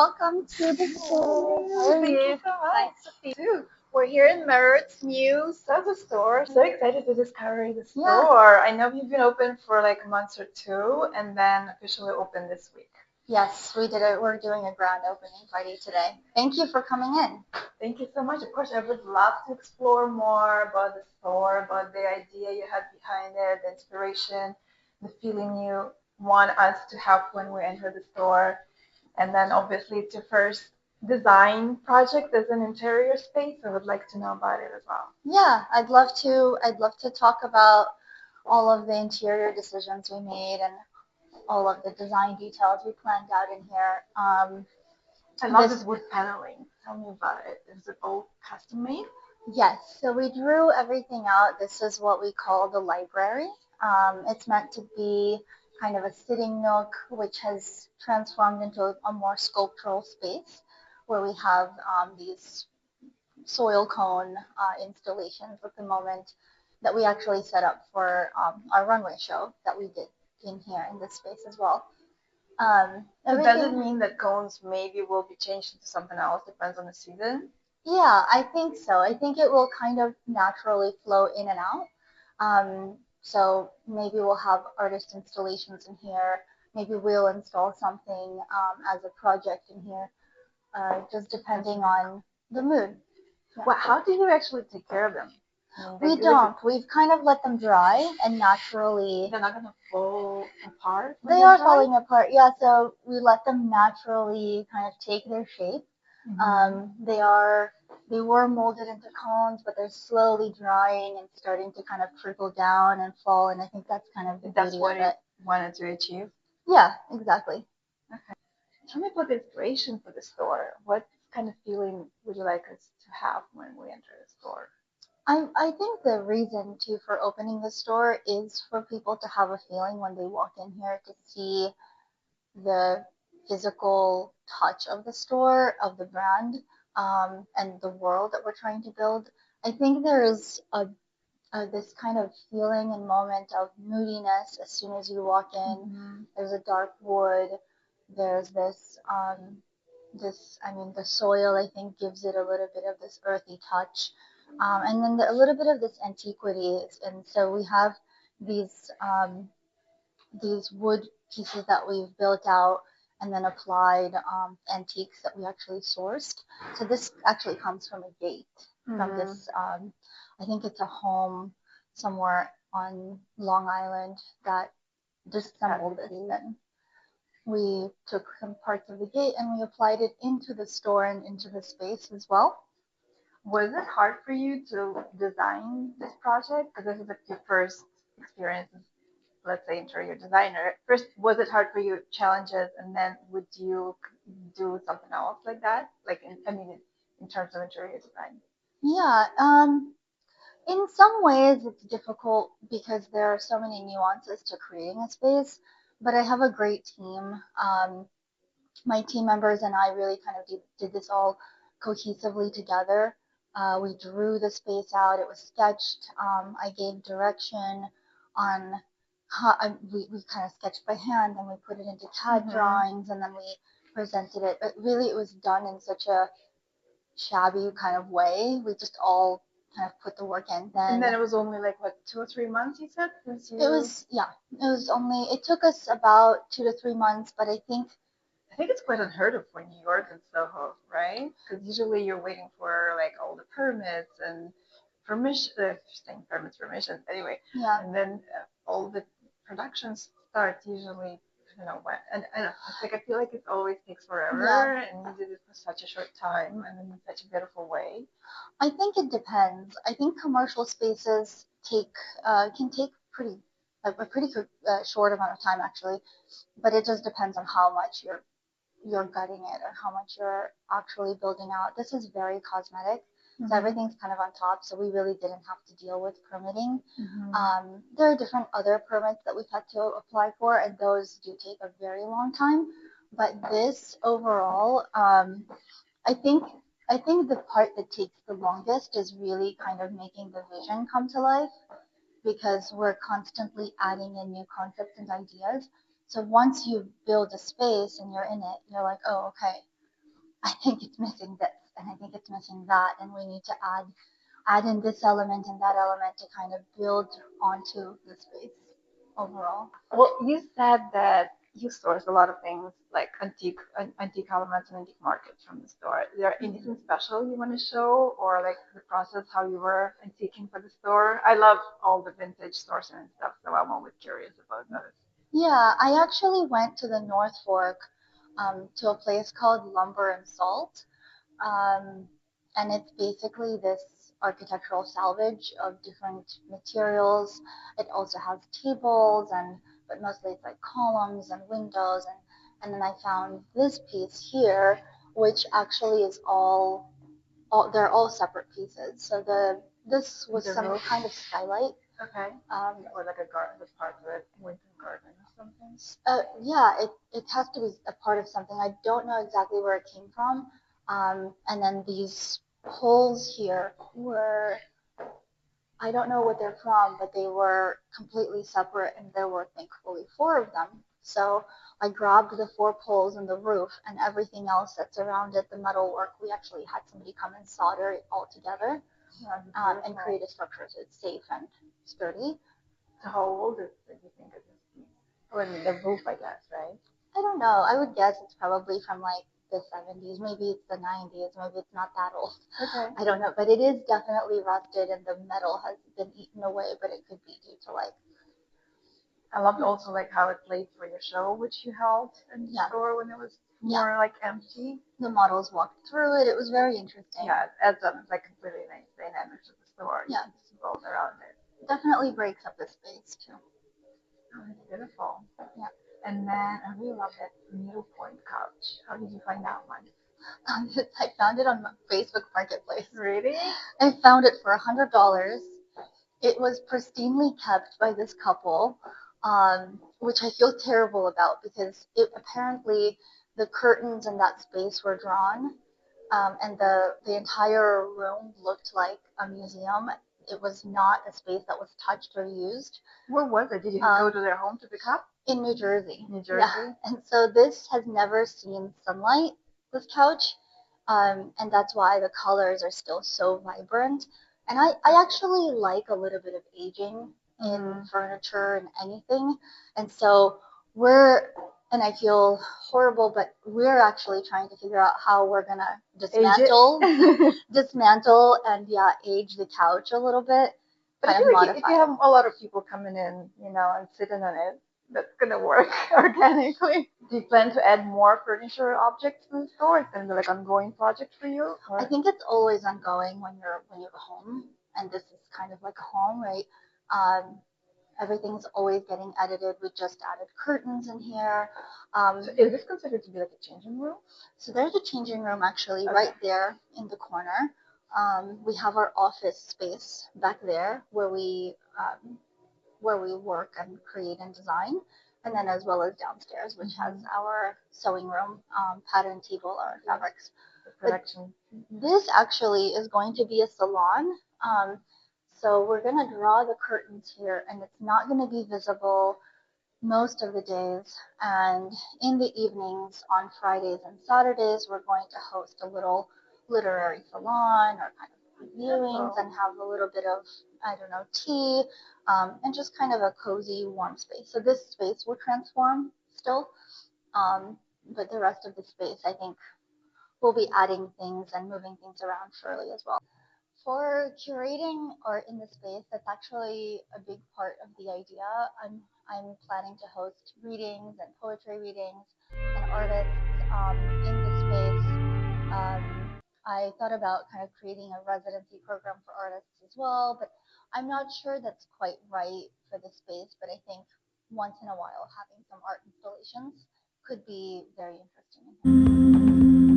welcome to the store. Thank you so much. Nice to see you. We're here in Meruert's new SoHo store. So excited to discover the Yeah. store. I know you've been open for like a month or two and then officially open this week. Yes, we did it. We're doing a grand opening party today. Thank you for coming in. Thank you so much. Of course, I would love to explore more about the store, about the idea you had behind it, the inspiration, the feeling you want us to have when we enter the store. And then obviously it's your first design project as an interior space. I would like to know about it as well. Yeah, I'd love to talk about all of the interior decisions we made and all of the design details we planned out in here. I love this wood paneling. Tell me about it. Is it all custom made? Yes, so we drew everything out. This is what we call the library. It's meant to be kind of a sitting nook, which has transformed into a more sculptural space where we have these soil cone installations at the moment that we actually set up for our runway show that we did in here in this space as well. So does it mean that cones maybe will be changed into something else? Depends on the season? Yeah, I think so. I think it will kind of naturally flow in and out. So maybe we'll have artist installations in here. Maybe we'll install something as a project in here, just depending on the mood. Yeah. Well, how do you actually take care of them? We don't. We've kind of let them dry and naturally. They're not gonna fall apart. They are falling apart. Yeah, so we let them naturally kind of take their shape. They were molded into cones, but they're slowly drying and starting to kind of trickle down and fall. And I think that's kind of the beauty of it. That's what you wanted to achieve. Yeah, exactly. Okay. Tell me about the inspiration for the store. What kind of feeling would you like us to have when we enter the store? I think the reason too for opening the store is for people to have a feeling when they walk in here to see the physical touch of the store, of the brand, and the world that we're trying to build. I think there is this kind of feeling and moment of moodiness as soon as you walk in. There's a dark wood. There's the soil, I think, gives it a little bit of this earthy touch. And then a little bit of this antiquity. And so we have these wood pieces that we've built out and then applied antiques that we actually sourced. So this actually comes from a gate from this, I think it's a home somewhere on Long Island that disassembled this. And we took some parts of the gate and we applied it into the store and into the space as well. Was it hard for you to design this project? Because this is your first experience, let's say, interior designer. First, was it hard for you, challenges, and then would you do something else like that? Like, in terms of interior design? Yeah. In some ways, it's difficult because there are so many nuances to creating a space, but I have a great team. My team members and I really kind of did this all cohesively together. We drew the space out. It was sketched. I gave direction on how we kind of sketched by hand and we put it into CAD drawings and then we presented it. But really, it was done in such a shabby kind of way. We just all kind of put the work in. And then it was only like what, 2 or 3 months, you said? It took us about 2 to 3 months, but I think it's quite unheard of for New York and SoHo, right? Because usually you're waiting for like all the permits and permission, anyway. Yeah. And then all the productions start usually, it's like I feel like it always takes forever, and you did it for such a short time and in such a beautiful way. I think it depends. I think commercial spaces can take a pretty short amount of time actually, but it just depends on how much you're gutting it or how much you're actually building out. This is very cosmetic. So everything's kind of on top, so we really didn't have to deal with permitting. There are different other permits that we've had to apply for, and those do take a very long time. But this overall, I think the part that takes the longest is really kind of making the vision come to life, because we're constantly adding in new concepts and ideas. So once you build a space and you're in it, you're like, oh, okay, I think it's missing this and I think it's missing that, and we need to add in this element and that element to kind of build onto the space overall. Well, you said that you source a lot of things like antique elements and antique markets from the store. Is there anything Mhm. special you want to show, or like the process how you were antiquing for the store? I love all the vintage sourcing and stuff, so I'm always curious about those. Yeah, I actually went to the North Fork to a place called Lumber and Salt. Um, and it's basically this architectural salvage of different materials. It also has tables and but mostly it's like columns and windows and then I found this piece here, which actually is all they're all separate pieces. So this was The some roof, kind of skylight. okay, or like a garden, the part of it, winter garden or something. Yeah, it has to be a part of something. I don't know exactly where it came from. And then these holes here were, I don't know what they're from, but they were completely separate, and there were thankfully four of them. So I grabbed the four poles in the roof and everything else that surrounded the metal work. We actually had somebody come and solder it all together and create a structure so it's safe and sturdy. So how old is it, you think, of this piece? Or the roof, I guess, right? I don't know. I would guess it's probably from like the 70s. Maybe it's the 90s. Maybe it's not that old. Okay. I don't know. But it is definitely rusted and the metal has been eaten away, but it could be due to like, I loved also like how it played for your show, which you held in the yeah, store when it was yeah. more like empty. The models walked through it. It was very interesting. Yeah, it adds up like completely nice dynamics of the store. You Yeah. can just roll around it. Definitely breaks up the space too. Oh, it's beautiful. Yeah. And then I really love that needlepoint couch. How did you find that one? I found it on Facebook Marketplace. Really? I found it for $100. It was pristinely kept by this couple, which I feel terrible about because it apparently the curtains in that space were drawn, and the entire room looked like a museum. It was not a space that was touched or used. Where was it? Did you go to their home to pick up? In New Jersey. New Jersey? Yeah. And so this has never seen sunlight, this couch. And that's why the colors are still so vibrant. And I actually like a little bit of aging in furniture and anything. And so we're, and I feel horrible, but we're actually trying to figure out how we're going to dismantle and yeah, age the couch a little bit. But I feel like if you have a lot of people coming in, you know, and sitting on it, that's gonna work organically. Do you plan to add more furniture objects in the store? Is it like an ongoing project for you? Or? I think it's always ongoing when you're home, and this is kind of like a home, right? Um, everything's always getting edited. We just added curtains in here. So is this considered to be like a changing room? So there's a changing room actually right there in the corner. We have our office space back there where we work and create and design, and then as well as downstairs, which has our sewing room, pattern table, our fabrics. Production. This actually is going to be a salon. So we're going to draw the curtains here, and it's not going to be visible most of the days. And in the evenings on Fridays and Saturdays, we're going to host a little literary salon or kind of viewings and have a little bit of, I don't know, tea, and just kind of a cozy, warm space. So this space will transform still, but the rest of the space, I think, we'll be adding things and moving things around surely as well. For curating art in the space, that's actually a big part of the idea. I'm planning to host readings and poetry readings and artists in the space. I thought about kind of creating a residency program for artists as well, but I'm not sure that's quite right for the space. But I think once in a while having some art installations could be very interesting.